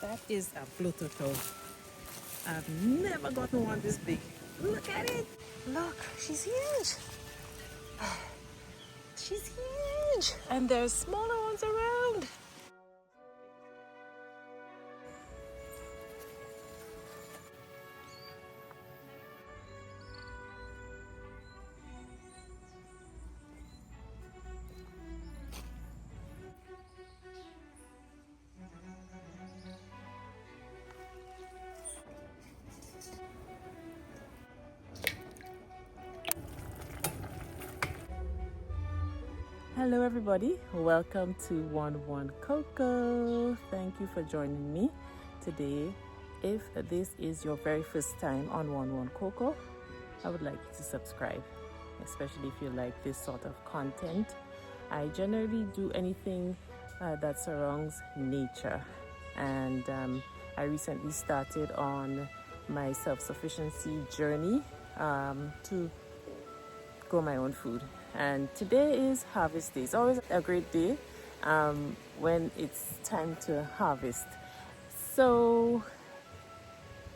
That is a blue turtle. I've never gotten one this big. Look at it. Look, she's huge. She's huge. And there's smaller ones around. Hello everybody, welcome to 11 Coco. Thank you for joining me today. If this is your very first time on 11 Coco, I would like you to subscribe, especially if you like this sort of content. I generally do anything that surrounds nature, and I recently started on my self-sufficiency journey to grow my own food. And today is harvest day. It's always a great day when it's time to harvest. So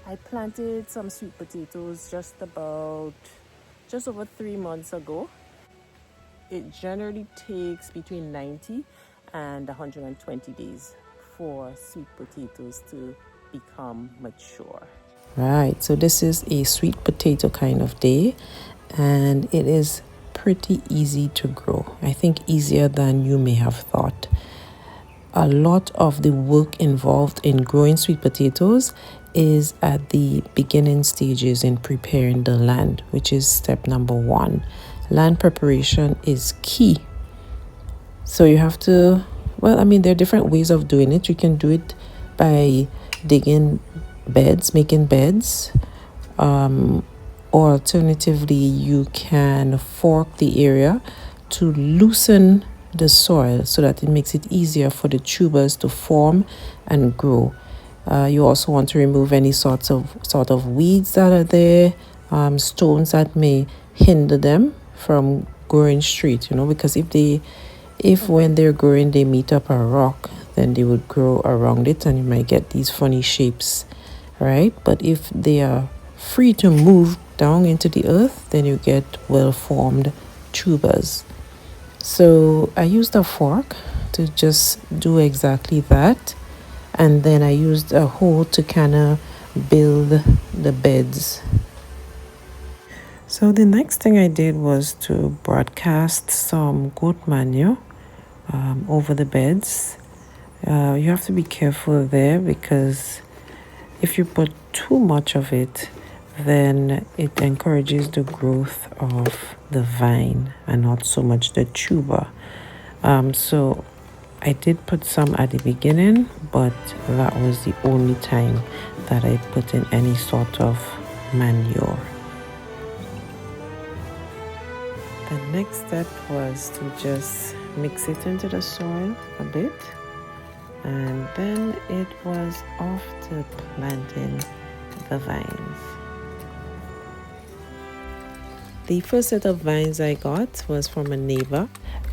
I planted some sweet potatoes just over 3 months ago. It generally takes between 90 and 120 days for sweet potatoes to become mature. Right, so this is a sweet potato kind of day, and it is pretty easy to grow. I think easier than you may have thought. A lot of the work involved in growing sweet potatoes is at the beginning stages in preparing the land, which is step number 1. Land preparation is key. So you have to, there are different ways of doing it. You can do it by digging beds, making beds, or alternatively you can fork the area to loosen the soil so that it makes it easier for the tubers to form and grow. You also want to remove any sort of weeds that are there, stones that may hinder them from growing straight, because if when they're growing they meet up a rock, then they would grow around it and you might get these funny shapes, right? But if they are free to move down into the earth, then you get well-formed tubers. So I used a fork to just do exactly that, and then I used a hoe to kind of build the beds. So the next thing I did was to broadcast some goat manure over the beds. You have to be careful there, because if you put too much of it, then it encourages the growth of the vine and not so much the tuber. So I did put some at the beginning, but that was the only time that I put in any sort of manure. The next step was to just mix it into the soil a bit, and then it was off to planting the vines. The first set of vines I got was from a neighbor.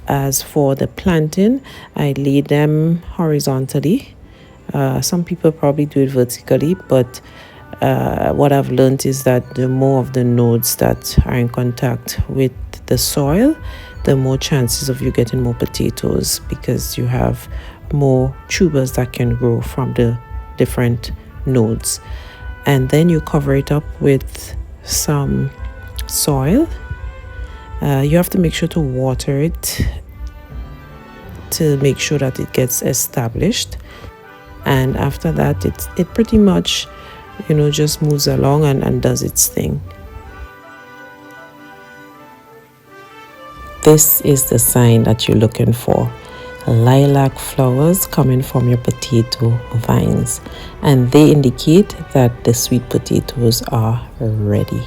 As for the planting, I laid them horizontally. Some people probably do it vertically, but what I've learned is that the more of the nodes that are in contact with the soil, the more chances of you getting more potatoes, because you have more tubers that can grow from the different nodes. And then you cover it up with some soil. You have to make sure to water it to make sure that it gets established, and after that it pretty much just moves along and does its thing. This is the sign that you're looking for: lilac flowers coming from your potato vines, and they indicate that the sweet potatoes are ready.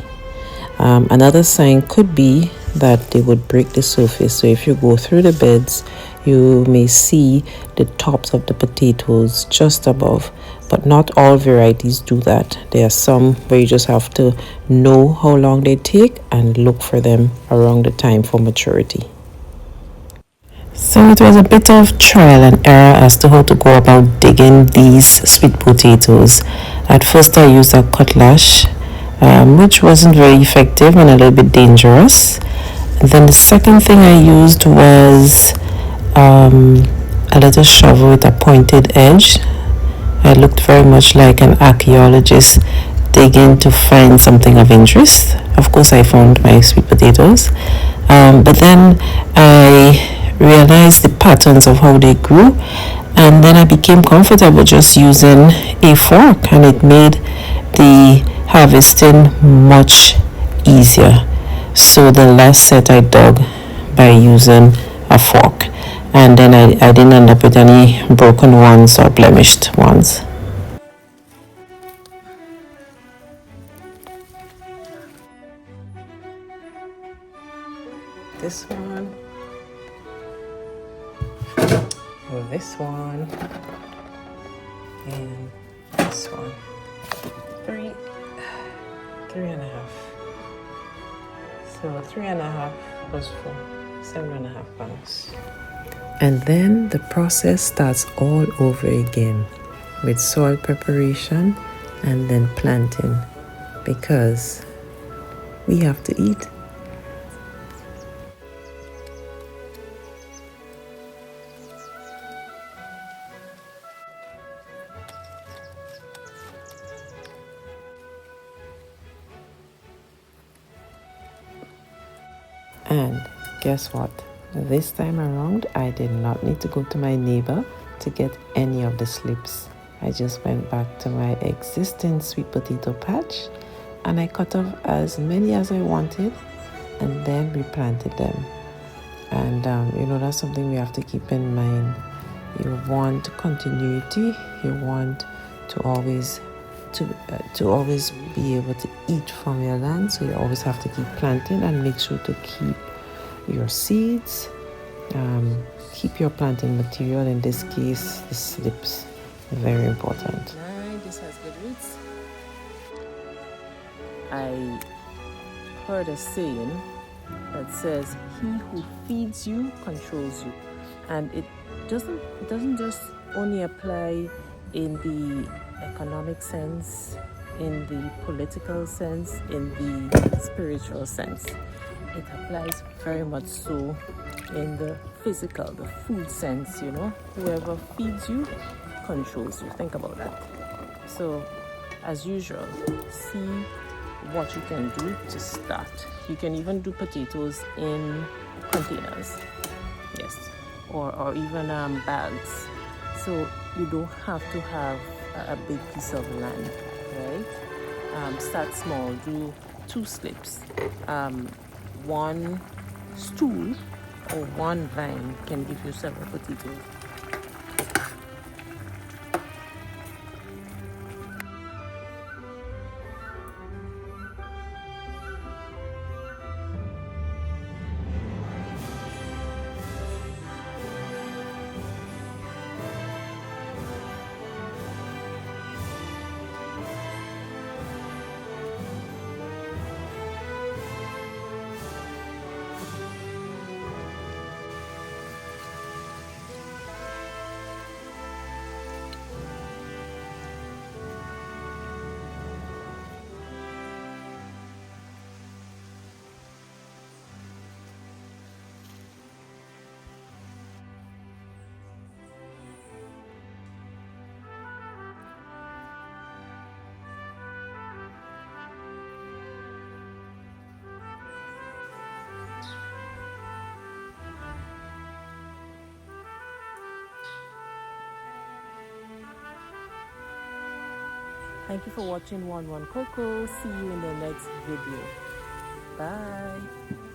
Another sign could be that they would break the surface. So if you go through the beds, you may see the tops of the potatoes just above, but not all varieties do that. There are some where you just have to know how long they take and look for them around the time for maturity. So it was a bit of trial and error as to how to go about digging these sweet potatoes. At first I used a cutlass, which wasn't very effective and a little bit dangerous. And then the second thing I used was a little shovel with a pointed edge. I looked very much like an archaeologist digging to find something of interest. Of course, I found my sweet potatoes, but then I realized the patterns of how they grew, and then I became comfortable just using a fork, and it made the harvesting much easier. So the last set I dug by using a fork, and then I didn't end up with any broken ones or blemished ones. This one, this one, and this one. Three and a half. So 3.5 plus 4, 7.5 pounds. And then the process starts all over again with soil preparation and then planting, because we have to eat. And guess what? This time around, I did not need to go to my neighbor to get any of the slips. I just went back to my existing sweet potato patch and I cut off as many as I wanted and then replanted them. And that's something we have to keep in mind. You want continuity. You want to always be able to eat from your land, so you always have to keep planting and make sure to keep your seeds, keep your planting material, in this case the slips, very important. This has good roots. I heard a saying that says, "He who feeds you controls you," and it doesn't just only apply in the economic sense, in the political sense, in the spiritual sense. It applies very much so in the physical, the food sense. Whoever feeds you controls you. Think about that. So as usual, see what you can do to start. You can even do potatoes in containers, yes, or even bags. So you don't have to have a big piece of land, right? Start small. Do 2 slips. One stool or one vine can give you several potatoes. Thank you for watching 11 Coco. See you in the next video. Bye.